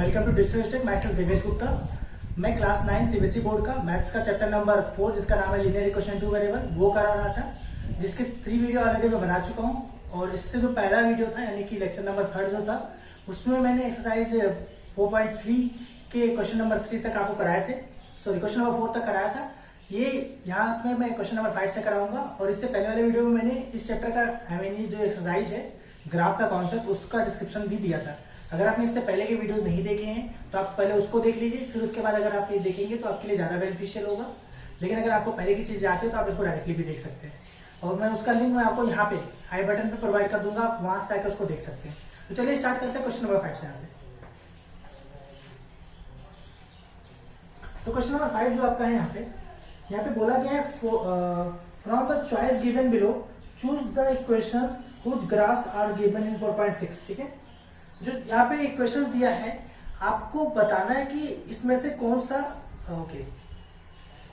Welcome to Digital Stake. मैं sir Devesh Gupta. मैं class 9 CBSE board का मैथ्स का चैप्टर नंबर 4 जिसका नाम है लीनियर इक्वेशन टू वेरिएबल वो करा रहा था, जिसके 3 वीडियो ऑलरेडी मैं बना चुका हूँ। और इससे जो पहला वीडियो था यानी कि लेक्चर नंबर 3 जो था उसमें मैंने एक्सरसाइज 4.3 के क्वेश्चन नंबर 3 तक आपको कराए थे, सॉरी क्वेश्चन नंबर 4 तक कराया था। ये यहाँ पे मैं क्वेश्चन नंबर 5 से कराऊंगा। और इससे पहले वाले वीडियो में मैंने इस चैप्टर का जो एक्सरसाइज है ग्राफ का कॉन्सेप्ट उसका डिस्क्रिप्शन भी दिया था। अगर आपने इससे पहले के वीडियोस नहीं देखे हैं तो आप पहले उसको देख लीजिए, फिर उसके बाद अगर आप ये देखेंगे तो आपके लिए ज्यादा बेनिफिशियल होगा। लेकिन अगर आपको पहले की चीज आती है तो आप इसको डायरेक्टली भी देख सकते हैं। और मैं उसका लिंक मैं आपको यहाँ पे आई बटन पे प्रोवाइड कर दूंगा, आप वहां से आकर उसको देख सकते हैं। तो चलिए स्टार्ट करते हैं क्वेश्चन नंबर 5 से। यहाँ से तो क्वेश्चन नंबर 5 जो आपका है यहाँ पे बोला गया है from the choice given below choose the equations which graphs are given in 4.6। ठीक है, जो यहाँ पे इक्वेशन दिया है आपको बताना है कि इसमें से कौन सा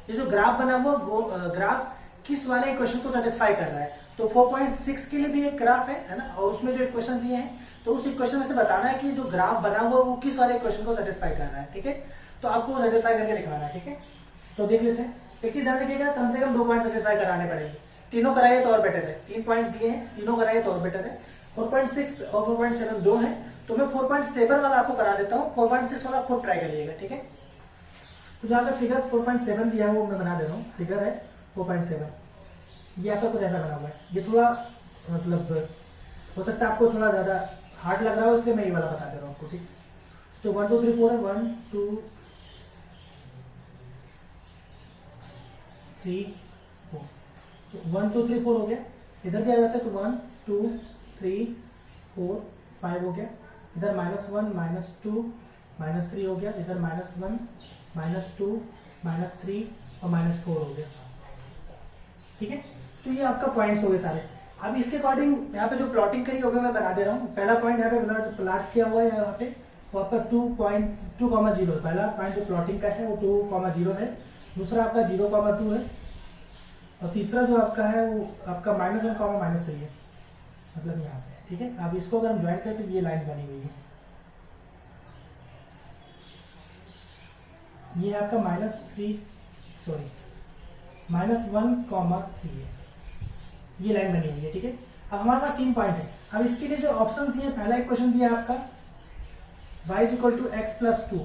ये जो ग्राफ बना हुआ वो ग्राफ किस वाले इक्वेशन को सेटिस्फाई कर रहा है। तो 4.6 के लिए भी एक ग्राफ है ना, और उसमें जो इक्वेशन दिए हैं तो उस इक्वेशन में से बताना है कि जो ग्राफ बना हुआ वो किस वाले इक्वेशन को सेटिस्फाई कर रहा है। ठीक है, तो आपको सेटिस्फाई करके दिखाना है। ठीक है, तो देख लेते हैं। एक चीज ध्यान रखिएगा, कम से कम 2 पॉइंट सेटिस्फाई कराने पड़ेंगे। तीनों कराइए तो और बेटर है। 3 पॉइंट दिए हैं, तीनों कराइए तो और बेटर है। 4.6 और 4.7 दो है, तो मैं 4.7 वाला आपको करा देता हूँ। 4.6 वाला खुद ट्राई करिएगा। ठीक है, तो जहाँ पे फिगर 4.7 दिया है वो मैं बना दे रहा हूँ। फिगर है 4.7, ये आपका कुछ ऐसा बना हुआ है। ये थोड़ा मतलब हो सकता है आपको थोड़ा ज्यादा हार्ड लग रहा हो, इसलिए मैं ये वाला बता दे रहा हूँ आपको। ठीक, तो 1 2 3 4 है, 1 2 3 4, तो 1 2 3 4 हो गया। इधर भी आ जाता है तो 1 2 3 4 5 हो गया। इधर -1 -2 -3 हो गया। इधर -1 -2 -3 और -4 हो गया। ठीक है, तो ये आपका पॉइंट्स हो गए सारे। अब इसके अकॉर्डिंग यहाँ पे जो प्लॉटिंग करी होगी मैं बना दे रहा हूँ। पहला पॉइंट यहाँ पे प्लॉट किया हुआ है यहाँ पे, वो आपका 2.2,0। पहला पॉइंट जो प्लॉटिंग का है वो 2,0 है। दूसरा आपका 0,2 है। और तीसरा जो आपका है वो आपका -1, -3 है, मतलब यहाँ पे। ठीक है, अब इसको अगर हम ज्वाइन करें तो ये लाइन बनी हुई है। ये आपका -1,3 है, ये लाइन बनी हुई है। ठीक है, अब हमारे पास 3 पॉइंट है। अब इसके लिए जो ऑप्शन दिए, पहला इक्वेशन दिया है आपका y = x + 2।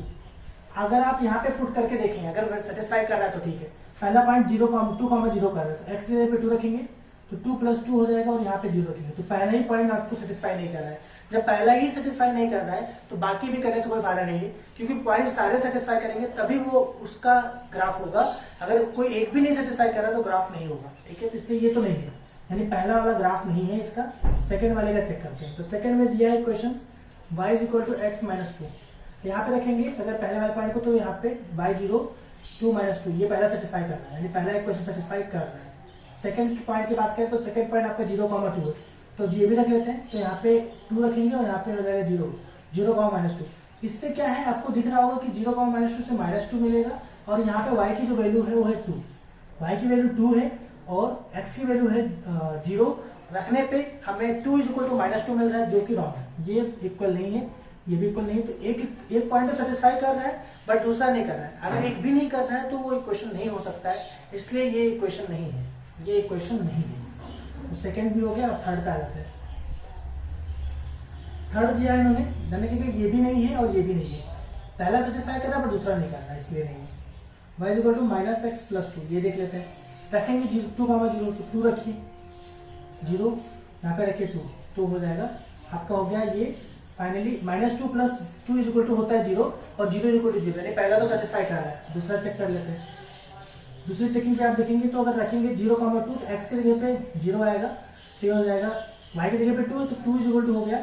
अगर आप यहाँ पे पुट करके देखें, अगर सेटिस्फाई कर रहा है तो ठीक है। पहला पॉइंट 2,0 कर रहा है तो x की जगह पे 2 रखेंगे तो 2 + 2 हो जाएगा, और यहाँ पे 0 रखेंगे तो पहला ही पॉइंट आपको सेटिस्फाई नहीं कर रहा है। जब पहला ही सेटिस्फाई नहीं कर रहा है तो बाकी भी करने से कोई फायदा नहीं है, क्योंकि पॉइंट सारे सेटिस्फाई करेंगे तभी वो उसका ग्राफ होगा। अगर कोई एक भी नहीं सेटिस्फाई कर रहा तो ग्राफ नहीं होगा। ठीक है, तो इसलिए ये तो नहीं है, यानी पहला वाला ग्राफ नहीं है इसका। सेकंड वाले का चेक करते हैं। तो सेकंड में दिया है क्वेश्चन y = x - 2। यहाँ पे रखेंगे अगर पहले वाले पॉइंट को, तो यहाँ पे y 0 2 - 2 ये पहला सेटिस्फाई कर रहा है, यानी पहला इक्वेशन सेटिस्फाई कर रहा है। सेकंड पॉइंट की बात करें तो सेकंड पॉइंट आपका 0,2 है, तो ये भी रख लेते हैं। तो यहाँ पे 2 रखेंगे और यहाँ पे हो जाएगा 0,-2। इससे क्या है, आपको दिख रहा होगा कि 0,-2 से -2 मिलेगा, और यहाँ पे y की जो वैल्यू है वो है 2। y की वैल्यू 2 है और x की वैल्यू है 0। रखने पे हमें 2 = -2 मिल रहा है, जो कि रॉन्ग है। ये इक्वल नहीं है, ये भी इक्वल नहीं है। तो एक पॉइंट तो सेटिस्फाई कर रहा है बट दूसरा नहीं कर रहा है। अगर एक भी नहीं कर रहा है तो वो इक्वेशन नहीं हो सकता है, इसलिए ये इक्वेशन नहीं है, ये इक्वेशन नहीं है। तो सेकंड भी हो गया। अब थर्ड पे आ जाते हैं। थर्ड दिया है इन्होंने, यानी कि ये भी नहीं है और ये भी नहीं है। पहला सेटिस्फाई कर रहा है पर दूसरा नहीं कर रहा है, इसलिए नहीं है। y = -x + 2 ये देख लेते हैं। रखेंगे 2,0 तो 2 रखिए, 0 यहाँ पे रखिए 2, तो हो जाएगा आपका हो गया ये फाइनली -2 + 2 होता है 0, और 0 = 0, यानी पहला तो सेटिस्फाई कर रहा है। दूसरा चेक कर लेते हैं। दूसरी चेकिंग पे आप देखेंगे तो अगर रखेंगे 0,2 तो x की जगह पे 0 आएगा, तो ये हो जाएगा y की जगह पे 2 है, तो 2 हो गया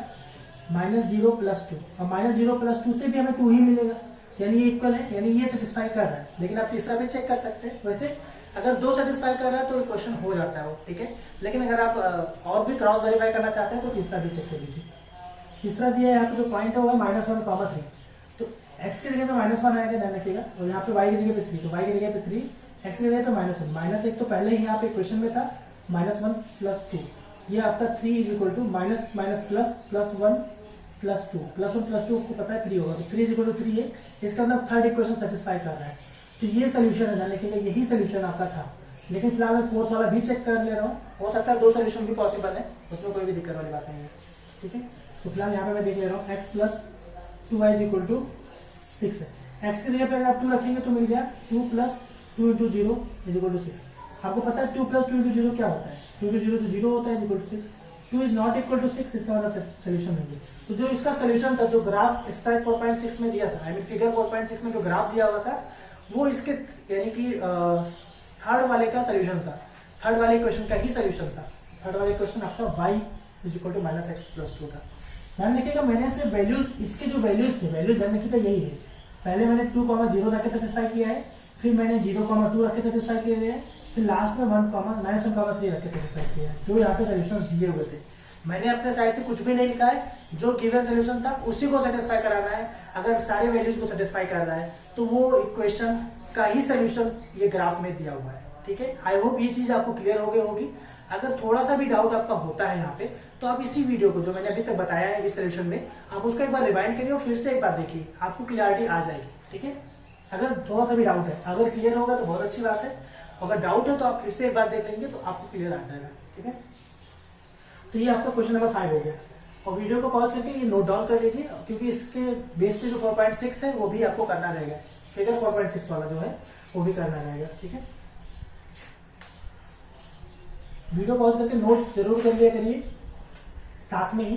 -0 + 2, और -0 + 2 से भी हमें 2 ही मिलेगा, यानी ये इक्वल है, यानी ये सेटिस्फाई कर रहा है। लेकिन आप तीसरा भी चेक कर सकते हैं। वैसे अगर 2 सेटिस्फाई कर रहा है तो इक्वेशन हो जाता है वो। ठीक है, लेकिन अगर आप और भी क्रॉस वेरीफाई करना चाहते हैं तो तीसरा भी चेक कर लीजिए। तीसरा दिया है यहाँ पे जो पॉइंट है वो है -1,3, तो x की जगह पे -1 आएगा, ध्यान रखिएगा। और यहाँ पे y की जगह पे 3, तो y की जगह पे 3, x की जगह पे -1। -1 तो पहले ही यहाँ पे इक्वेशन में था, -1 + 2। ये आपका 3 = -, -, +, +1 प्लस 2 प्लस 1 प्लस 2 आपको पता है 3 होगा, तो 3 इक्वल टू 3 है, इसका मतलब थर्ड इक्वेशन सेटिस्फाई कर रहा है। तो ये सोल्यूशन है, लिखेगा यही सोल्यूशन आपका था। लेकिन फिलहाल मैं फोर्थ वाला भी चेक कर ले रहा हूँ, हो सकता है 2 सोल्यूशन भी पॉसिबल है, उसमें कोई भी दिक्कत वाली बात नहीं है, ठीक है। तो फिलहाल यहाँ पे मैं देख ले रहा हूँ x plus 2y is equal to 6 है। x की जगह पे अगर आप 2 रखेंगे तो मिल गया 2 plus 2 into 0 is equal to 6। आपको पता है 2 प्लस 2 इंटू 0 क्या होता है, 2 इंटू 0 तो 0 होता है, equal to 6। 2 is not equal to 6, इसका मतलब सोल्यूशन नहीं है। तो जो इसका सोल्यूशन था, जो ग्राफ एक्सरसाइज 4.6 में दिया था, आई मीन फिगर 4.6 में जो ग्राफ दिया हुआ था, वो इसके यानी कि थर्ड वाले का सोल्यूशन था, थर्ड वाले क्वेश्चन का ही सोल्यूशन था। थर्ड वाले क्वेश्चन आपका y is equal to minus x plus 2 था। ध्यान रखिएगा, मैंने से वैल्यूज, इसके जो वैल्यूज थे, वैल्यूज ध्यान रखिएगा यही है। पहले मैंने 2,0 रख के सेटिस्फाई किया है, फिर मैंने 0,2 रख के सेटिस्फाई किया है, फिर लास्ट में 1,-1,3 रख के सेटिस्फाई किया है, जो यहाँ पे सोल्यूशन दिए हुए थे। मैंने अपने साइड से कुछ भी नहीं लिखा है, जो गिवन सोल्यूशन था उसी को सेटिस्फाई कराना है। अगर सारे वैल्यूज को सेटिस्फाई कर रहा है तो वो इक्वेशन का ही सोल्यूशन ये ग्राफ में दिया हुआ है, ठीक है। आई होप ये चीज आपको क्लियर हो गई होगी। अगर थोड़ा सा भी डाउट आपका होता है यहाँ पे, तो आप इसी वीडियो को जो मैंने अभी तक बताया है इस सोल्यूशन में, आप उसको एक बार रिवाइंड करिए और फिर से एक बार देखिए, आपको क्लियरिटी आ जाएगी, ठीक है। अगर थोड़ा सा भी डाउट है, अगर क्लियर होगा तो बहुत अच्छी बात है, अगर डाउट है तो आप फिर से एक बार देख लेंगे तो आपको क्लियर आ जाएगा, ठीक है। तो ये आपका क्वेश्चन नंबर 5 हो गया, और वीडियो को पॉज करके ये नोट डाउन कर लीजिए, क्योंकि इसके बेस पे जो 4.6 है वो भी आपको करना रहेगा, फिगर 4.6 वाला जो है वो भी करना रहेगा, ठीक है। वीडियो पॉज करके नोट जरूर कर लिया करिए साथ में ही।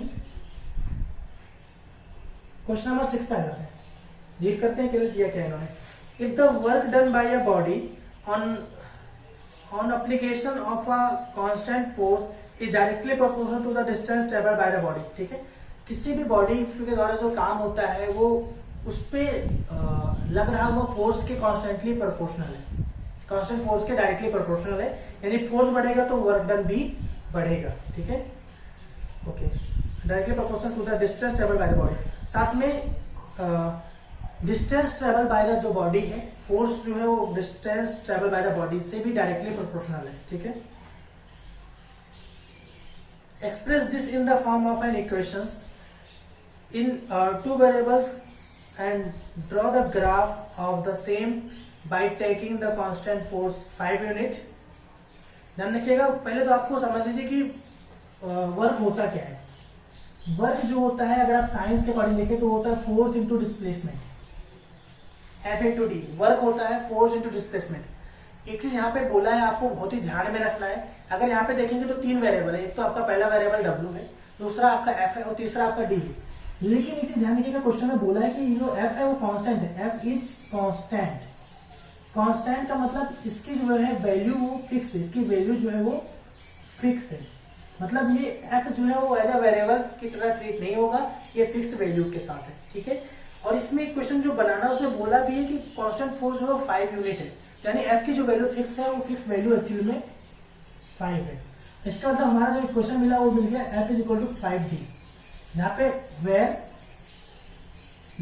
क्वेश्चन नंबर 6 पे आते हैं, रीड करते हैं क्या दिया क्या इन्होंने। If the work done by a body on application of a constant force is directly proportional to the distance travelled by the body, ठीक है। किसी भी बॉडी के द्वारा जो काम होता है वो उस पे लग रहा वो फोर्स के कॉन्स्टेंटली प्रोपोर्शनल है, कांस्टेंट फोर्स के डायरेक्टली प्रोपोर्शनल है, यानी फोर्स बढ़ेगा तो वर्क डन भी बढ़ेगा, ठीक है। Okay, directly proportional to the distance travel by the body. साथ में डिस्टेंस ट्रेवल बाय द जो बॉडी है, फोर्स जो है वो distance travel by the body से भी डायरेक्टली प्रोपोर्शनल है, ठीक है। Express this in the form of an equations in 2 variables and draw the graph of the same by taking the constant force 5 unit. ध्यान रखिएगा, पहले तो आपको समझ लीजिए कि वर्क होता क्या है। वर्क जो होता है, अगर आप साइंस के अकॉर्डिंग देखें तो होता है force into displacement, F into D. Work होता है फोर्स इंटू डिस्प्लेसमेंट। एक चीज यहाँ पे बोला है, आपको बहुत ही ध्यान में रखना है। अगर यहाँ पे देखेंगे तो 3 वेरिएबल है, एक तो आपका पहला वेरिएबल W है, दूसरा आपका F है और तीसरा आपका D है। लेकिन एक चीज ध्यान रखिएगा, क्वेश्चन में बोला है कि जो F है वो कांस्टेंट है, F इज कांस्टेंट। कांस्टेंट का मतलब इसकी जो है वैल्यू वो फिक्स है, इसकी वैल्यू जो है वो फिक्स है, मतलब ये F जो है वो एज अ वेरिएबल की तरह ट्रीट नहीं होगा, ये फिक्स वैल्यू के साथ है, ठीक है। और इसमें एक क्वेश्चन जो बनाना है उसमें बोला भी है कि कांस्टेंट फोर्स जो है 5 यूनिट है, यानी F की जो वैल्यू फिक्स है वो फिक्स वैल्यू एक्चुअली में 5 है। इसका मतलब हमारा जो क्वेश्चन मिला वो मिल गया F is equal to 5D। यहाँ पे where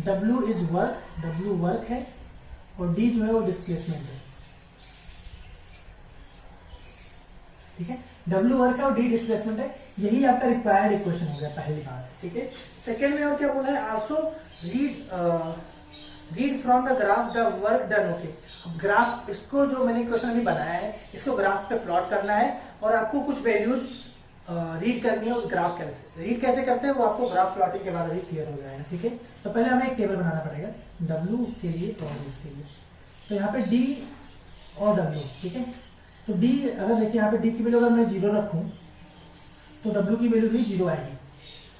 W is work, W work है और D जो है वो डिस्प्लेसमेंट है, ठीक है। W वर्क है और D डिस्प्लेसमेंट है, यही आपका रिक्वायर्ड इक्वेशन हो गया पहली बात, ठीक है। सेकेंड में और क्या बोला है, also read from the graph the work done. Okay, graph, इसको जो मैंने इक्वेशन अभी बनाया है इसको ग्राफ पे प्लॉट करना है और आपको कुछ वैल्यूज रीड करनी है उस ग्राफ के। रीड कैसे करते हैं वो आपको ग्राफ प्लॉटिंग के बाद अभी क्लियर हो जाएगा, ठीक है। तो पहले हमें एक टेबल बनाना पड़ेगा W के लिए और इसके लिए। तो यहाँ पे D और W, ठीक है। तो D, अगर देखिए यहाँ पे D की वैल्यू अगर मैं 0 रखूं तो W की वैल्यू भी 0 आएगी।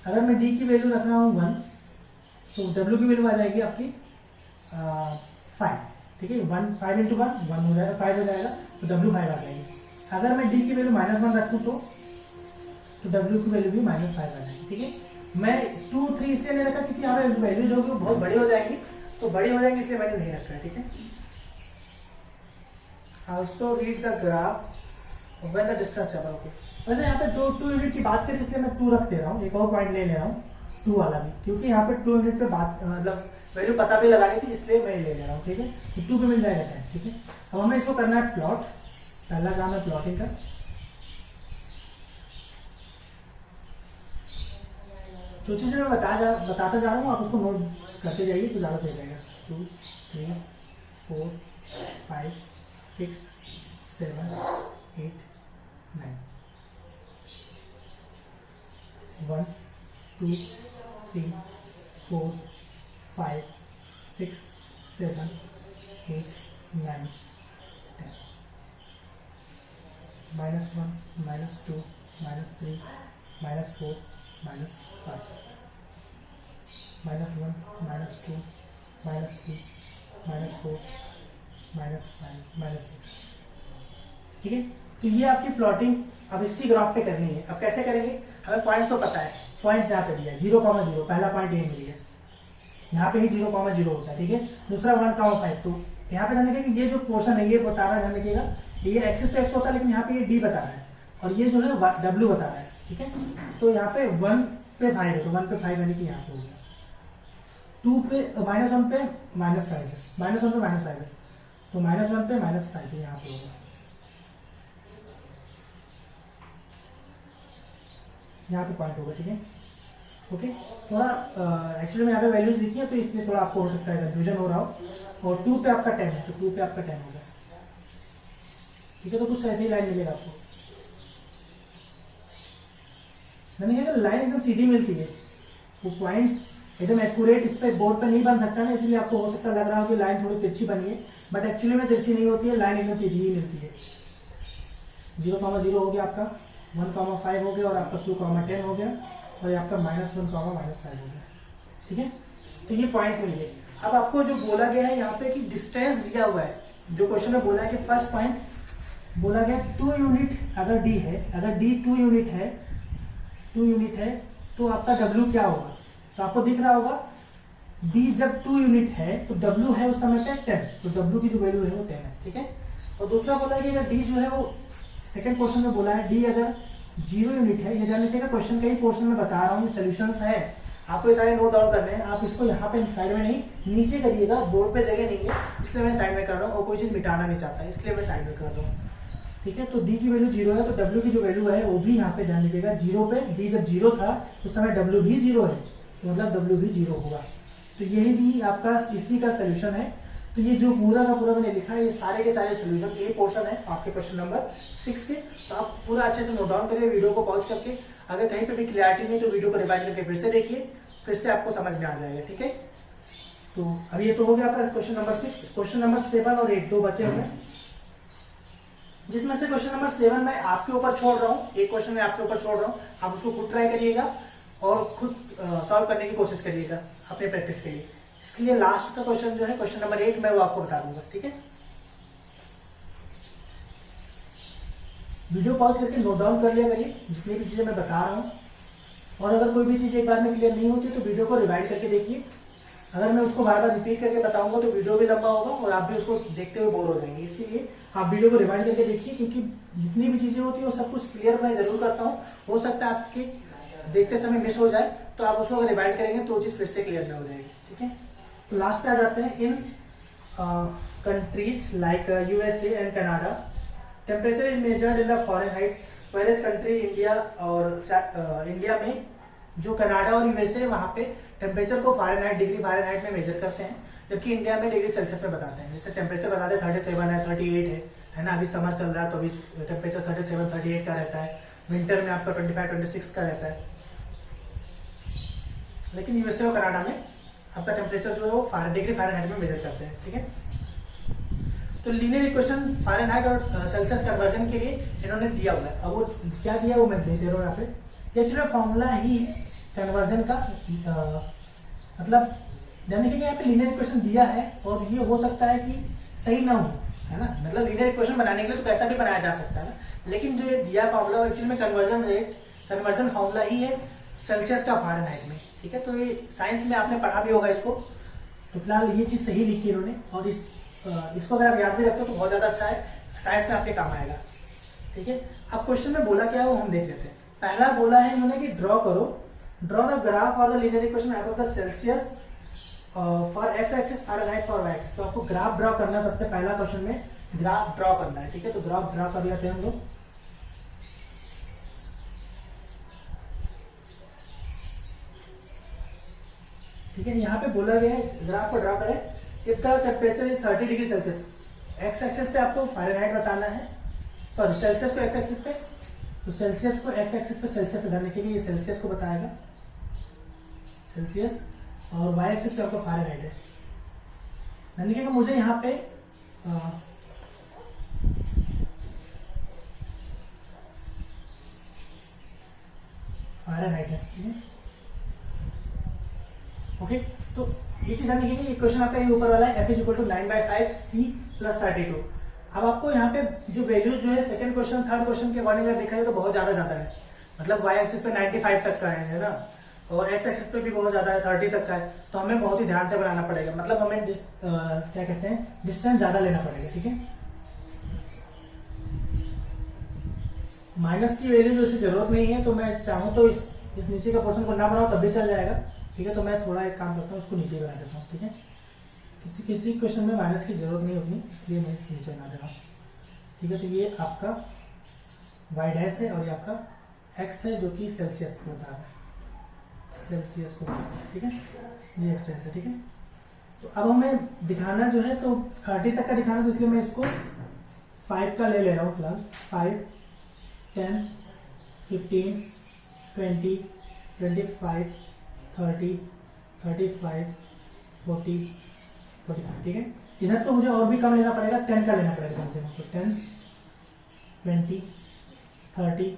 अगर मैं D की वैल्यू रख रहा हूँ 1 तो W की वैल्यू आ जाएगी आपकी 5, ठीक है। 5 इंटू 1 हो जाएगा, 5 हो जाएगा, तो W 5 आ जाएगी। अगर मैं D की वैल्यू -1 रखूँ तो W की वैल्यू भी -5 आ जाएगी, ठीक है। मैं 2, 3 इसलिए नहीं रखा क्योंकि यहाँ पे वैल्यूज होगी वो बहुत बड़ी हो जाएंगी, तो बड़ी हो जाएंगी इसलिए मैंने नहीं रखा है, ठीक है। Also read the graph when the distance travel। Okay, वैसे यहाँ पे 2 यूनिट की बात करें इसलिए मैं 2 रख दे रहा हूँ, एक और पॉइंट ले रहा हूँ 2 वाला भी, क्योंकि यहाँ पे 2 यूनिट पे बात मतलब वैल्यू पता भी लगानी थी इसलिए मैं ले रहा हूँ, ठीक है। तो 2 पे मिल जाएगा टाइम, ठीक है। अब हमें इसको करना है प्लॉट, पहला काम है प्लॉटिंग का। जो चीज़ मैं बताता जा रहा हूँ आप उसको नोट करते जाइए तो ज़्यादा सही रहेगा। 2 3 4 5 6 7 8 9 1 2 3 4 5 6 7 8 9 10 -1 -2 -3 -4 -5 -1 -2 -3 -4 -5 -6। ठीक है, तो ये आपकी प्लॉटिंग अब इसी ग्राफ पे करनी है। अब कैसे करेंगे, हमें पॉइंट्स तो पता है, पॉइंट्स यहाँ पे दिया है 0,0, पहला पॉइंट ये मिल गया, यहाँ पे ही 0,0 होता है। ठीक है, दूसरा 1,5, तो यहाँ पे ध्यान रखिएगा कि ये जो पोर्शन है ये बता रहा है, ध्यान रखिएगा ये एक्सिस तो एक्स होता है, लेकिन यहाँ पे ये डी बता रहा है और ये जो है डब्ल्यू बता रहा है। ठीक है, तो यहाँ पे 1 पे 5 है, तो 1 पे 5 यानी कि यहाँ पे हो गया, 2 पे -1 पे -5 है, -1 पे -5 है, तो -1 पे -5 है, यहाँ पे होगा, यहाँ पे पॉइंट होगा। ठीक है, ओके, थोड़ा एक्चुअली में यहाँ पे वैल्यूज लिखी है तो इसलिए थोड़ा आपको हो सकता है कंफ्यूजन हो रहा हो। और 2 पे आपका 10 है, तो 2 पे आपका 10 होगा। ठीक है, तो कुछ ऐसे ही लाइन मिलेगा आपको, मैंने लाइन एकदम सीधी मिलती है, वो पॉइंट्स एकदम एक्यूरेट इस पे बोर्ड पे नहीं बन सकता ना, इसलिए आपको हो सकता लग रहा हो कि लाइन थोड़ी तिरछी बनी है, बट एक्चुअली में तिरछी नहीं होती है, लाइन एकदम सीधी ही मिलती है। 0,0 हो गया आपका, 1,5 हो गया और आपका 2,10 हो गया और ये आपका -1, -5 हो गया। ठीक है, तो ये पॉइंट्स मिल गए। अब आपको जो बोला गया है यहाँ पे कि डिस्टेंस दिया हुआ है, जो क्वेश्चन में बोला है कि फर्स्ट पॉइंट बोला गया 2 यूनिट अगर डी है, अगर डी 2 यूनिट है, 2 यूनिट है तो आपका डब्ल्यू क्या होगा, तो आपको दिख रहा होगा डी जब 2 यूनिट है तो डब्ल्यू है उस समय पे 10, तो डब्ल्यू की जो वैल्यू है वो 10 है। ठीक है, और दूसरा बोला है कि अगर डी जो है वो सेकंड क्वेश्चन में बोला है डी अगर 0 यूनिट है, ये ध्यान रखिएगा क्वेश्चन का ही पोर्शन में बता रहा हूँ, सोल्यूशन है, आपको ये सारे नोट डाउन करने हैं, आप इसको यहाँ पे साइड में नहीं नीचे करिएगा, बोर्ड पे जगह नहीं है इसलिए मैं साइड में कर रहा हूँ, और कोई चीज मिटाना नहीं चाहता इसलिए मैं साइड में कर रहा हूँ। ठीक है, तो डी की वैल्यू 0 है तो डब्ल्यू की जो वैल्यू है वो भी यहाँ पे ध्यान रखिएगा 0 पे, डी जब 0 था उस समय डब्ल्यू भी 0 है, तो मतलब डब्ल्यू भी 0 होगा। तो यही भी आपका इसी का सोल्यूशन है। तो ये जो पूरा का पूरा मैंने लिखा है ये सारे के सारे सोल्यूशन ये पोर्शन है आपके क्वेश्चन नंबर 6 के, तो आप पूरा अच्छे से नोट डाउन करिए वीडियो को पॉज करके, अगर कहीं पे भी क्लियरिटी नहीं तो वीडियो को रिवाइज करके फिर से देखिए, फिर से आपको समझ में आ जाएगा। ठीक है, तो अब ये तो हो गया आपका क्वेश्चन नंबर 6। क्वेश्चन नंबर 7 और 8 दो बचे हुए, जिसमें से क्वेश्चन नंबर 7 मैं आपके ऊपर छोड़ रहा हूँ, एक क्वेश्चन मैं आपके ऊपर छोड़ रहा हूँ, आप उसको खुद ट्राई करिएगा और खुद सॉल्व करने की कोशिश करिएगा अपने प्रैक्टिस के लिए। इसके लिए लास्ट का क्वेश्चन जो है क्वेश्चन नंबर 8 मैं वो आपको बता दूंगा। ठीक है, वीडियो पॉज करके नोट डाउन कर लिया करिए जितनी भी चीजें मैं बता रहा हूँ, और अगर कोई भी चीज एक बार में क्लियर नहीं होती तो वीडियो को रिवाइंड करके देखिए। अगर मैं उसको बार बार रिपीट करके बताऊंगा तो वीडियो भी लंबा होगा और आप भी उसको देखते हुए बोर हो जाएंगे, इसीलिए आप वीडियो को रिवाइंड करके देखिए, क्योंकि जितनी भी चीजें होती है वो सब कुछ क्लियर मैं जरूर करता हूँ, हो सकता है आपके देखते समय मिस हो जाए, तो आप उसको अगर रिवाइंड करेंगे तो चीज फिर से क्लियर में हो जाएगी। ठीक है, तो लास्ट पे आ जाते हैं। In countries like USA and Canada temperature is measured in the Fahrenheit, various country India, और इंडिया में जो कनाडा और यूएसए वहां पे टेम्परेचर को फारेनहाइट डिग्री फारेनहाइट में मेजर करते हैं, जबकि इंडिया में डिग्री सेल्सियस में बताते हैं। जैसे टेम्परेचर बताते हैं 37 है, 38 है ना, अभी समर चल रहा है तो अभी टेम्परेचर 37 38 का रहता है, विंटर में आपका 25 26 का रहता है, लेकिन यूएसए और कनाडा में आपका टेम्परेचर जो है वो डिग्री फारेनहाइट में मेजर करते हैं। ठीक है, तो लीनियर इक्वेशन फारेनहाइट और सेल्सियस कन्वर्जन के लिए इन्होंने दिया हुआ है। अब वो क्या दिया वो मैं दे रहा हूँ यहाँ पे, एक्चुअली फॉर्मूला ही है कन्वर्जन का, मतलब यानी कि यहाँ पे लीनियर इक्वेशन दिया है और ये हो सकता है कि सही ना हो, है ना, मतलब लीनियर इक्वेशन बनाने के लिए तो कैसा भी बनाया जा सकता है ना, लेकिन जो ये दिया फॉर्मूला एक्चुअली में कन्वर्जन रेट कन्वर्जन फॉर्मूला ही है सेल्सियस का फारेनहाइट में। ठीक है, तो ये साइंस में आपने पढ़ा भी होगा इसको, तो फिलहाल ये चीज सही लिखी इन्होंने, और इसको अगर आप याद भी रखते हो तो बहुत ज्यादा अच्छा है, साइंस में आपके काम आएगा। ठीक है, अब क्वेश्चन में बोला क्या है वो हम देख लेते हैं। पहला बोला है इन्होंने कि ड्रॉ करो, ड्रॉ द ग्राफ और the linear equation out of the Celsius for x axis Fahrenheit for y axis. तो आपको ग्राफ ड्रॉ करना, सबसे पहला क्वेश्चन में ग्राफ ड्रॉ करना है। ठीक है, तो ग्राफ ड्रॉ कर लेते हैं हम लोग। ठीक है, यहाँ पे बोला गया है ग्राफ को ड्रा करें if the temperature is 30 degree Celsius. X axis पे आपको फ़ारेनहाइट बताना है, सॉरी सेल्सियस को एक्स एक्सिस पे, तो सेल्सियस को एक्स एक्सिस पे सेल्सियस इधर लिखेंगे, ये सेल्सियस को बताएगा सेल्सियस, और वाई एक्सिस पे आपको फ़ारेनहाइट है। मैंने लिखेगा मुझे यहाँ पे फ़ारेनहाइट है, ठीक है। ओके, तो ये चीज हम लिखेंगे, ये क्वेश्चन आपका ये ऊपर वाला है f is equal to 9/5 c plus 32। अब आपको यहाँ पे जो वैल्यूज जो है सेकंड क्वेश्चन थर्ड क्वेश्चन के अकॉर्डिंग अगर देखा जाए तो बहुत ज्यादा है, मतलब y एक्सिस पे 95 तक का है ना, और x एक्सिस पे भी बहुत ज्यादा है 30 तक का है, तो हमें बहुत ही ध्यान से बनाना पड़ेगा, मतलब हमें क्या कहते हैं डिस्टेंस ज्यादा लेना पड़ेगा, ठीक है। माइनस की वैल्यू जो जरूरत नहीं है, तो मैं चाहूँ तो इस नीचे का पोर्शन को ना बनाओ तब भी चल जाएगा, ठीक है। तो मैं थोड़ा एक काम करता हूँ, इसको नीचे बना देता हूँ, ठीक है। किसी क्वेश्चन में माइनस की जरूरत नहीं होगी, इसलिए मैं इसको नीचे बना दे रहा हूँ, ठीक है। तो ये आपका y डैश है और ये आपका x है जो कि सेल्सियस को बता रहा है, सेल्सियस को बता रहा है, ठीक है। ये x डैश है, ठीक है। तो अब हमें दिखाना जो है तो 30 तक का दिखाना, तो इसलिए मैं इसको 5 का ले रहा हूँ फिलहाल। 5, 10, 15, 20, 25, 30, 35, 40, 45, ठीक है। इधर तो मुझे और भी कम लेना पड़ेगा, 10 का लेना पड़ेगा कम से कम, तो 10, 20, 30।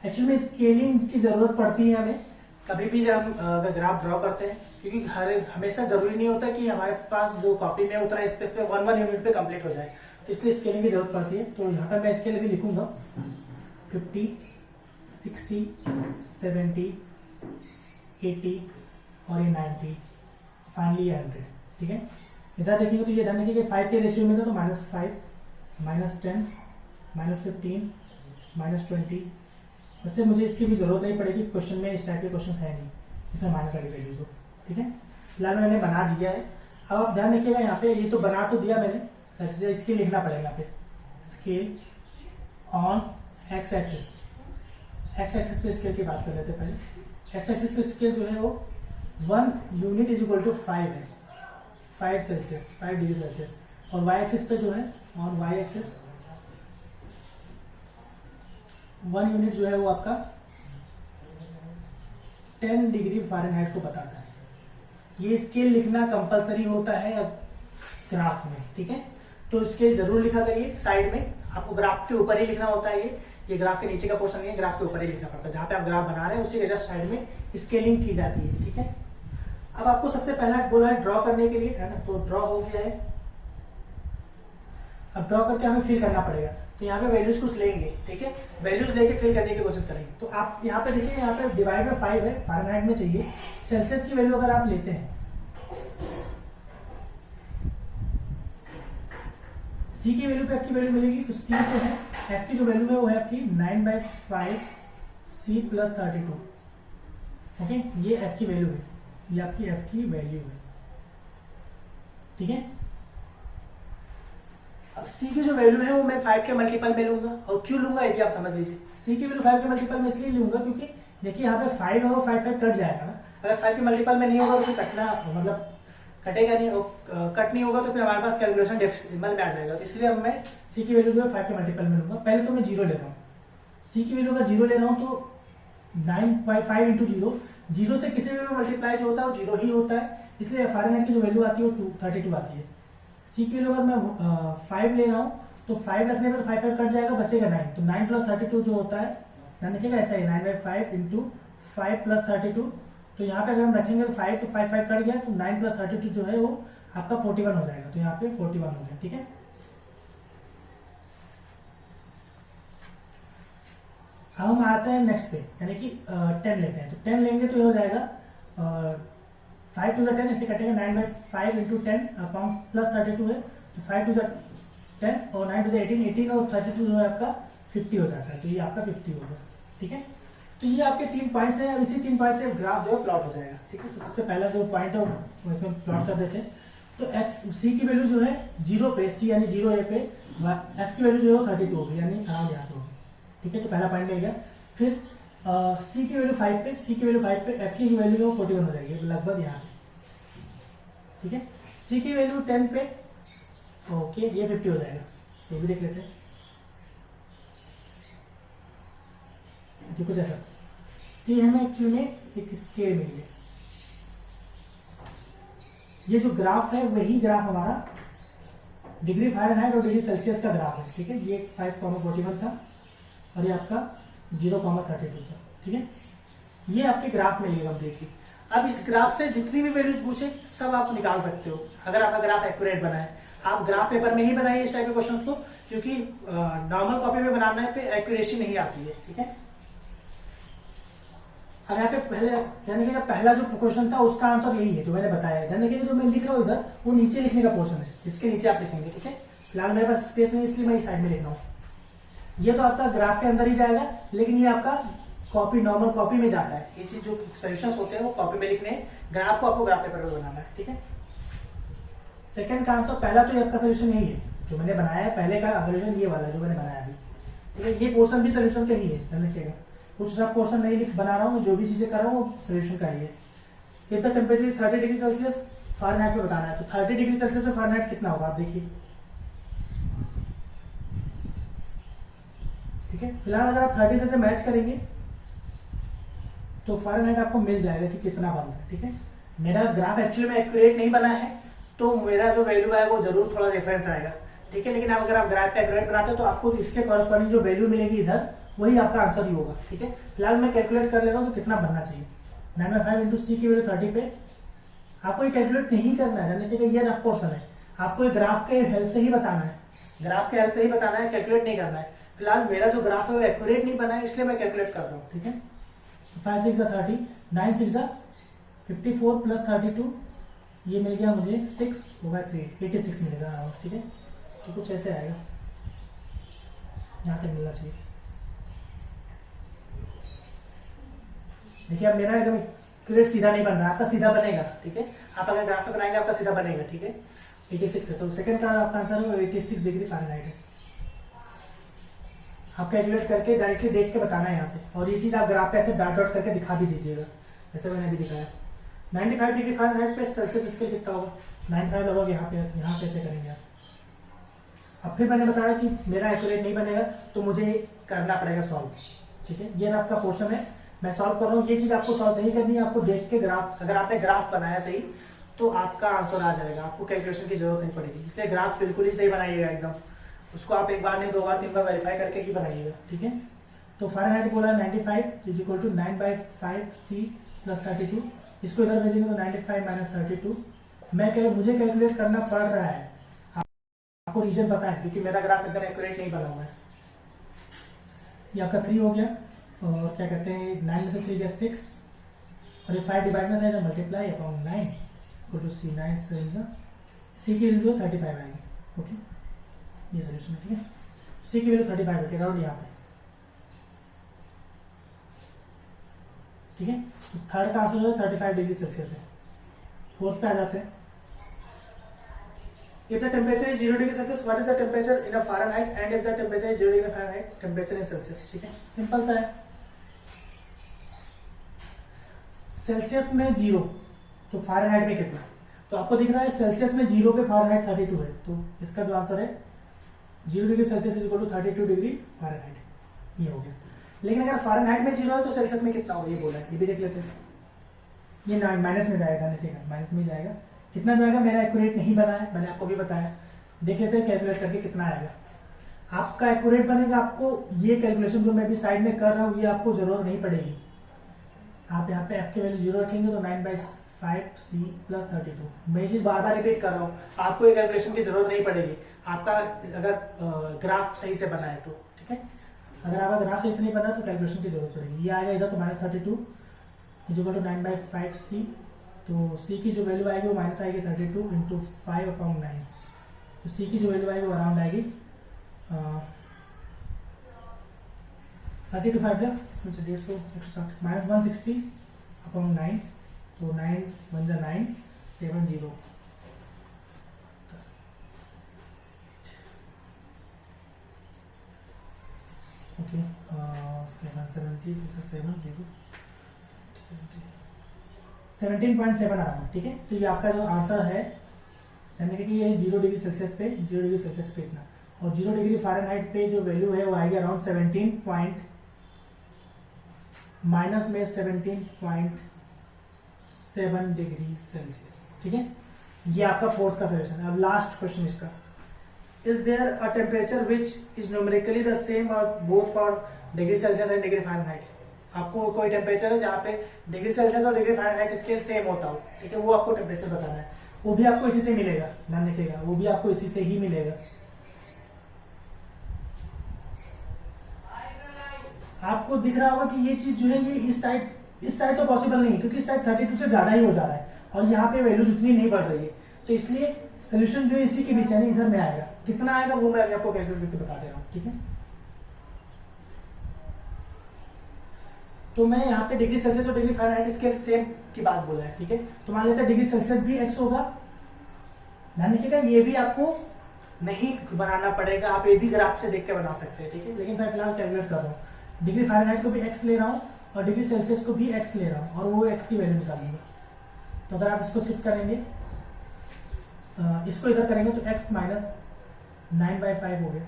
एक्चुअली में स्केलिंग की जरूरत पड़ती है हमें कभी भी जब हम अगर ग्राफ ड्रॉ करते हैं, क्योंकि हमेशा जरूरी नहीं होता कि हमारे पास जो कॉपी में उतना स्पेस पे 1 यूनिट पे कंप्लीट हो जाए, तो इसलिए स्केलिंग की जरूरत पड़ती है। तो यहाँ पर मैं इसके लिए भी लिखूंगा 50, 60, 70, 80 और ये 90, फाइनली ये 100, ठीक है। इधर देखेंगे तो ये ध्यान रखिए 5 के रेशियो में था, तो -5, -10, -15, -20। वैसे मुझे इसकी भी जरूरत नहीं पड़ेगी, क्वेश्चन में इस टाइप के क्वेश्चन है नहीं इसमें माइनस वाली वैल्यू को, ठीक है। फिलहाल मैंने बना दिया है। अब आप ध्यान रखिएगा यहाँ पे, ये तो बना तो दिया मैंने, स्केल लिखना पड़ेगा यहाँ पे, scale on x axis. X axis पे स्केल की बात कर लेते पहले। एक्स एक्सिस पे स्केल जो है वो 1 यूनिट इज इक्वल टू 5 है, 5 सेल्सियस, 5 डिग्री सेल्सियस। और वाई एक्सिस पे जो है ऑन वाई एक्सिस 1 यूनिट जो है वो आपका 10 डिग्री फ़ारेनहाइट को बताता है। ये स्केल लिखना कंपलसरी होता है अब ग्राफ में, ठीक है। तो स्केल जरूर लिखा करिए साइड में, आपको ग्राफ के ऊपर ही लिखना होता है। ये ग्राफ के नीचे का पोर्शन नहीं है, ग्राफ के ऊपर ही लिखना पड़ता है। जहां पे आप ग्राफ बना रहे हैं उसी के जस्ट साइड में स्केलिंग की जाती है, ठीक है। अब आपको सबसे पहला बोला है ड्रॉ करने के लिए, है ना, तो ड्रॉ हो गया है। अब ड्रॉ करके हमें फिल करना पड़ेगा, तो यहाँ पे वैल्यूज कुछ लेंगे, ठीक है। वैल्यूज लेके फिल करने की कोशिश करेंगे। तो आप यहाँ पे देखिए, यहाँ पे डिवाइड में 5 है, फ़ारेनहाइट में चाहिए। सेल्सियस की वैल्यू अगर आप लेते हैं, सी की वैल्यू पे एफ की वैल्यू मिलेगी, तो सी जो है एफ की जो वैल्यू है वो है आपकी 9/5 सी प्लस 32, ओके। ये एफ की वैल्यू है, ये आपकी एफ की वैल्यू है, ठीक है। अब सी की जो वैल्यू है वो मैं 5 के मल्टीपल में लूंगा, और क्यों लूंगा ये भी आप समझ लीजिए। सी की वैल्यू 5 के मल्टीपल में इसलिए लूंगा क्योंकि देखिए यहाँ पे 5 है, वो 5 कट जाएगा ना। अगर 5 के मल्टीपल में नहीं होगा तो कटना मतलब कटेगा नहीं, कट नहीं होगा तो फिर हमारे पास कैलकुलेशन डेसिमल में आ जाएगा। तो इसलिए अब मैं सी की वैल्यू जो है 5 के मल्टीपल में लूंगा। पहले तो मैं 0 ले रहा हूँ, सी की वैल्यू अगर 0 ले रहा हूँ तो 9/5 इंटू 0 से किसी भी मल्टीप्लाई जो होता है वो 0 ही होता है, इसलिए फ़ारेनहाइट की जो वैल्यू आती है वो 32 आती है। सी की वैल्यू अगर मैं 5 ले रहा हूँ तो 5 रखने पर 5 कट जाएगा, बचेगा 9, तो 9 प्लस 32 जो होता है, ध्यान रखिएगा ऐसा ही 9/5 इंटू 5 प्लस 32। तो यहाँ पे अगर हम रखेंगे तो 5 कट गया, तो 9 प्लस 32 जो है वो आपका 41 हो जाएगा। तो यहाँ पे 41 हो गया, ठीक है। अब हम आते हैं नेक्स्ट पे, यानी कि 10 लेते हैं। तो 10 लेंगे तो ये हो जाएगा 5 टू 10 ऐसे कटेगा, 9/5 इंटू 10 अपॉन प्लस 32 है, तो 5 टू 10 और 9 टू 18 और 32 जो है आपका 50 हो जाता है। तो ये आपका 50 होगा, ठीक है। तो ये आपके 3 पॉइंट्स हैं। अब इसी 3 पॉइंट से ग्राफ जो है प्लॉट हो जाएगा, ठीक है। तो सबसे पहला जो पॉइंट है वो इसमें प्लॉट कर देते हैं। तो एक्स सी की वैल्यू जो है 0 पे, सी यानी 0 ए पे, एफ की वैल्यू जो है 32 होगी, यानी अराउंड यहाँ पे होगी, ठीक है। तो पहला पॉइंट मिल गया। फिर सी की वैल्यू 5 पे, सी की वैल्यू 5 पे, एफ की वैल्यू जो 41 हो जाएगी लगभग यहाँ पे, ठीक है। सी की वैल्यू 10 पे, ओके ये 50 हो जाएगा, ये भी देख लेते हैं। ये कुछ ऐसा, तो ये हमें एक्चुअली में एक स्केल मिल गया। ये जो ग्राफ है वही ग्राफ हमारा डिग्री फ़ारेनहाइट और डिग्री सेल्सियस का ग्राफ है, ठीक है। ये 5,41 था और ये आपका 0,32 था, ठीक है। ये आपके ग्राफ में लिए कम्प्लीटली। अब इस ग्राफ से जितनी भी वैल्यूज पूछे सब आप निकाल सकते हो, अगर आपका ग्राफ एक्यूरेट बना है। आप ग्राफ पेपर में ही बनाइए इस टाइप के क्वेश्चन को, क्योंकि नॉर्मल कॉपी में बनाना है पे एक्यूरेसी नहीं आती है, ठीक है। अब यहाँ पे पहले ध्यान रखिएगा, पहला जो क्वेश्चन था उसका आंसर यही है जो मैंने बताया है। ध्यान रखिएगा जो मैं लिख रहा हूँ इधर वो नीचे लिखने का पोर्शन है, इसके नीचे आप लिखेंगे, ठीक है। फिलहाल मेरे पास स्पेस नहीं इसलिए मैं इस साइड में लिख रहा हूँ। ये तो आपका ग्राफ के अंदर ही जाएगा, लेकिन ये आपका कॉपी नॉर्मल कॉपी में जाता है। ये चीज जो सोल्यूशंस होते हैं वो कॉपी में लिखने हैं, ग्राफ को आपको ग्राफ पेपर पर बनाना है, ठीक है। सेकंड का आंसर, पहला तो ये आपका सोल्यूशन यही है जो मैंने बनाया है, पहले का सोल्यूशन ये वाला जो मैंने बनाया अभी, ठीक है। ये पोर्शन भी सोल्यूशन का ही है, ध्यान रखिएगा। कुछ रफ पोर्शन नहीं लिख बना रहा हूँ, जो भी चीजें कर रहा हूँ वो सोल्यूशन का ही है। If the temperature 30 degree Celsius Fahrenheit में बताना है, तो 30 डिग्री सेल्सियस में फ़ारेनहाइट कितना होगा आप देखिए, ठीक है। फिलहाल अगर आप 30 से मैच करेंगे तो फ़ारेनहाइट आपको मिल जाएगा कि कितना बन रहा है, ठीक है। मेरा ग्राफ एक्चुअली में एक्यूरेट नहीं बना है, तो मेरा जो वैल्यू है वो जरूर थोड़ा डिफरेंस आएगा, ठीक है। लेकिन अगर आप ग्राफ पे एक्यूरेट बनाते हो तो आपको इसके कॉरस्पॉन्डिंग जो वैल्यू मिलेगी इधर वही आपका आंसर ही होगा, ठीक है। फिलहाल मैं कैलकुलेट कर ले रहा हूँ कि कितना बनना चाहिए। 9/5 इंटू सी की वैल्यू 30 पे, आपको ये कैलकुलेट नहीं करना है, जानने चाहिए ये रफ पोर्शन है, आपको ये ग्राफ के हेल्प से ही बताना है, ग्राफ के हेल्प से ही बताना है, कैलकुलेट नहीं करना है। फिलहाल मेरा जो ग्राफ है वो एक्यूरेट नहीं बना है, इसलिए मैं कैलकुलेट कर रहा हूँ, ठीक है। 5 6 30, 9 6 54 प्लस 32, ये मिल गया मुझे 6 होगा 3, 86 मिलेगा, ठीक है। तो कुछ ऐसे आएगा, यहाँ तक मिलना चाहिए। देखिए अब मेरा एकदम क्लियर सीधा नहीं बन रहा, आपका सीधा बनेगा, ठीक है। आप अगर ग्राफ पे बनाएंगे आपका सीधा बनेगा, ठीक है। 86 है, तो सेकंड का आपका आंसर है 86 डिग्री फ़ारेनहाइट है। आप कैलकुलेट करके डायरेक्टली देख के बताना है यहाँ से, और ये चीज आप ग्राफ पे ऐसे डॉट डॉट करके दिखा भी दीजिएगा, जैसे मैंने अभी दिखाया। 95 डिग्री फ़ारेनहाइट पे सेल्सियस स्केल कितना होगा, 95 लगभग यहाँ पे, यहाँ से ऐसे करेंगे आप। अब फिर मैंने बताया कि मेरा एक्यूरेट नहीं बनेगा तो मुझे करना पड़ेगा सॉल्व, ठीक है। ये आपका पोर्शन है, मैं सॉल्व कर रहा हूँ। ये चीज आपको सॉल्व नहीं करनी है, आपको देख के ग्राफ, अगर आपने ग्राफ बनाया सही तो आपका आंसर आ जाएगा, आपको कैलकुलेशन की जरूरत नहीं पड़ेगी। इसलिए ग्राफ बिल्कुल ही सही बनाइएगा एकदम, उसको आप एक बार नहीं 2 बार 3 बार वेरीफाई करके ही बनाइएगा, ठीक है। तो फ़ारेनहाइट बोला 95 is equal to 9/5 C plus 32, इसको इधर भेजेंगे तो 95 माइनस 32। मुझे कैलकुलेट करना पड़ रहा है, आपको रीजन पता है क्योंकि मेरा ग्राफ एकदम एक्यूरेट नहीं बना हुआ है। ये आपका 3 हो गया, और क्या कहते हैं 9 में से 3 गया 6, और ये 5 डिवाइड में रहेगा, मल्टीप्लाई अपॉन 9 इक्वल टू सी। 9 से सी की वैल्यू 35 आएगी, ओके। ये सोल्यूशन है, ठीक है। सी की वैल्यू 35 है, राउंड यहाँ पे, ठीक है। तो थर्ड का आंसर जो है 35 डिग्री सेल्सियस है। फोर्थ पे आ जाते हैं। If the temperature is 0 degree Celsius, what is the temperature in a Fahrenheit? And if the temperature is 0 degree Fahrenheit, temperature in Celsius, ठीक है। सिंपल सा है, सेल्सियस में 0 तो फ़ारेनहाइट में कितना, तो आपको दिख रहा है सेल्सियस में 0 पे फ़ारेनहाइट 32 है, तो इसका जो आंसर है 0 degree Celsius is equal to 32 degree Fahrenheit, ये हो गया। लेकिन अगर फ़ारेनहाइट में 0 है तो सेल्सियस में कितना होगा ये बोला है, ये भी देख लेते हैं। ये माइनस में जाएगा, नहीं माइनस में जाएगा, कितना जाएगा, मेरा एक्यूरेट नहीं बना है, मैंने आपको भी बताया। देख लेते हैं कैलकुलेट करके कितना आएगा। आपका एक्यूरेट बनेगा, आपको ये कैलकुलेशन जो मैं भी साइड में कर रहा हूँ ये आपको जरूरत नहीं पड़ेगी। आप यहाँ पे एफ की वैल्यू 0 रखेंगे तो 9/5 सी प्लस 32। मैं ये चीज बार बार रिपीट कर रहा हूँ, आपको ये कैलकुलेशन की जरूरत नहीं पड़ेगी, आपका अगर ग्राफ सही से बना है तो, ठीक है। अगर आपका ग्राफ सही से नहीं बना तो कैलकुलेशन की जरूरत पड़ेगी। ये आएगा इधर तो -32 इज इक्वल टू 9/5 सी, तो सी की जो वैल्यू आएगी वो माइनस आएगी 32 इंटू 5/9, तो सी की जो वैल्यू आएगी वो अराउंड आएगी 32 5 जा इसमें से 150 160 -160/9, तो 9 1 जा 9 70, ओके 770 7 0 70 17.7 अराउंड, ठीक है। तो ये आपका जो आंसर है, यानी कि ये 0 डिग्री सेल्सियस पे, 0 डिग्री सेल्सियस पे इतना, और 0 डिग्री फ़ारेनहाइट पे जो वैल्यू है वो आएगी अराउंड 17 पॉइंट माइनस में 17.7 डिग्री सेल्सियस, ठीक है। ये आपका फोर्थ का सोल्यूशन है। अब लास्ट क्वेश्चन इसका, is there a temperature which is numerically the same both for degree Celsius and degree Fahrenheit. आपको कोई टेम्परेचर है जहाँ पे डिग्री सेल्सियस और डिग्री फ़ारेनहाइट स्केल सेम होता हो, ठीक है, वो आपको टेम्परेचर बताना है। वो भी आपको इसी से मिलेगा, ध्यान रखिएगा, वो भी आपको इसी से ही मिलेगा। आपको दिख रहा होगा कि ये चीज जो है ये इस साइड तो पॉसिबल नहीं है, क्योंकि इस साइड 32 से ज्यादा ही हो जा रहा है और यहाँ पे वैल्यूज उतनी नहीं बढ़ रही है, तो इसलिए सोल्यूशन जो है इसी के बीच यानी इधर में आएगा। कितना आएगा वो मैं अभी आपको कैलकुलेट करके बता दे रहा हूँ, ठीक है। तो मैं यहाँ पे डिग्री सेल्सियस और डिग्री फ़ारेनहाइट स्केल सेम की बात बोला है, ठीक है। तो मान लेते हैं डिग्री सेल्सियस भी x होगा, ध्यान रखिएगा, ये भी आपको नहीं बनाना पड़ेगा, आप ये भी ग्राफ से देख के बना सकते हैं, ठीक है। लेकिन मैं फिलहाल कैलकुलेट कर रहा हूँ, डिग्री फ़ारेनहाइट को भी x ले रहा हूँ और डिग्री सेल्सियस को भी x ले रहा हूँ, और वो x की वैल्यू निकालूंगा। तो अगर आप इसको शिफ्ट करेंगे, इसको इधर करेंगे तो x माइनस 9/5 हो गया।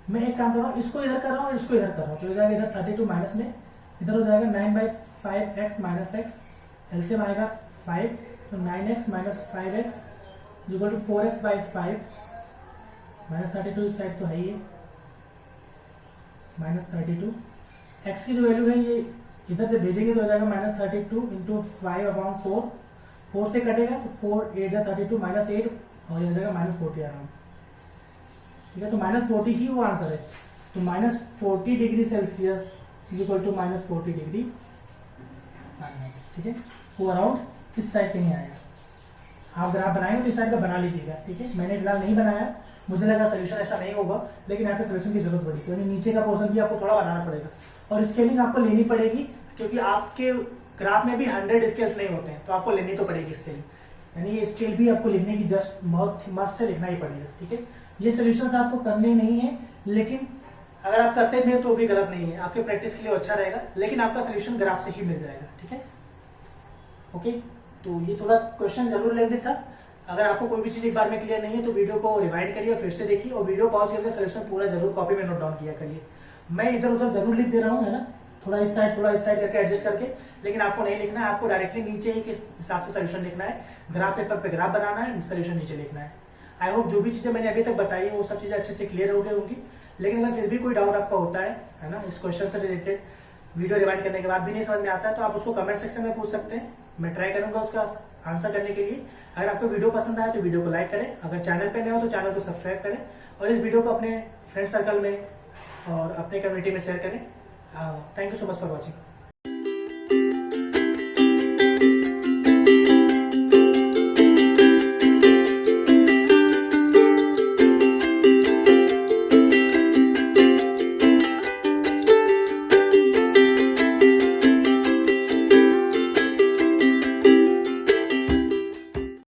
मैं एक काम कर रहा हूँ, इसको इधर कर रहा हूँ और इसको इधर कर रहा हूँ, तो हो जाएगा इधर 32 माइनस में, इधर हो जाएगा 9/5x माइनस x, एलसीएम आएगा 5, तो 9x minus 5x equal to 4x/5 minus 32, इस साइड तो है ही माइनस 32। x की जो वैल्यू है ये इधर से भेजेंगे तो हो जाएगा माइनस 32 इंटू 5/4, 4 से कटेगा तो 4 8 32 माइनस 8 और ये हो जाएगा माइनस 40 अराउंड, ठीक है। तो माइनस 40 ही वो आंसर है। तो minus 40 degree Celsius is equal to minus 40 degree Fahrenheit, ठीक है। वो अराउंड इस साइड कहीं आएगा। आप ग्राफ बनाएंगे तो इस साइड का बना लीजिएगा, ठीक है। मैंने फिलहाल नहीं बनाया, मुझे लगा सोल्यूशन ऐसा नहीं होगा, लेकिन यहाँ पे सोल्यूशन की जरूरत पड़ी, यानी नीचे का पोर्शन भी आपको थोड़ा बनाना पड़ेगा और स्केलिंग आपको लेनी पड़ेगी, क्योंकि आपके ग्राफ में भी 100 स्केल्स नहीं होते हैं, तो आपको लेनी तो पड़ेगी स्केलिंग, यानी ये स्केल भी आपको लिखने की जस्ट मस्त से लिखना ही पड़ेगा, ठीक है। ये सोल्यूशन आपको करने नहीं है, लेकिन अगर आप करते भी हैं तो भी गलत नहीं है, आपके प्रैक्टिस के लिए अच्छा रहेगा, लेकिन आपका सोल्यूशन ग्राफ से ही मिल जाएगा, ठीक है। ओके, तो ये थोड़ा क्वेश्चन जरूर लेंदी था। अगर आपको कोई भी चीज एक बार में क्लियर नहीं है तो वीडियो को रिवाइंड करिए और फिर से देखिए, और वीडियो पॉज करके सोल्यूशन पूरा जरूर कॉपी में नोट डाउन किया करिए। मैं इधर उधर जरूर लिख दे रहा हूँ, है ना, थोड़ा इस साइड करके एडजस्ट करके, लेकिन आपको नहीं लिखना है, आपको डायरेक्टली नीचे ही किस हिसाब से सोल्यूशन लिखना है, ग्राफ पेपर पे ग्राफ बनाना है, सोल्यूशन नीचे लिखना है। आई होप जो भी चीजें मैंने अभी तक बताई है वो सब चीजें अच्छे से क्लियर हो गई होंगी, लेकिन अगर फिर भी कोई डाउट आपका होता है ना, इस क्वेश्चन से रिलेटेड वीडियो रिवाइंड करने के बाद भी नहीं समझ में आता है, तो आप उसको कमेंट सेक्शन में पूछ सकते हैं, मैं ट्राई करूंगा उसका आंसर करने के लिए। अगर आपको वीडियो पसंद आए तो वीडियो को लाइक करें, अगर चैनल पे नए हो तो चैनल को सब्सक्राइब करें, और इस वीडियो को अपने फ्रेंड सर्कल में और अपने कम्युनिटी में शेयर करें। Thank you so much for watching.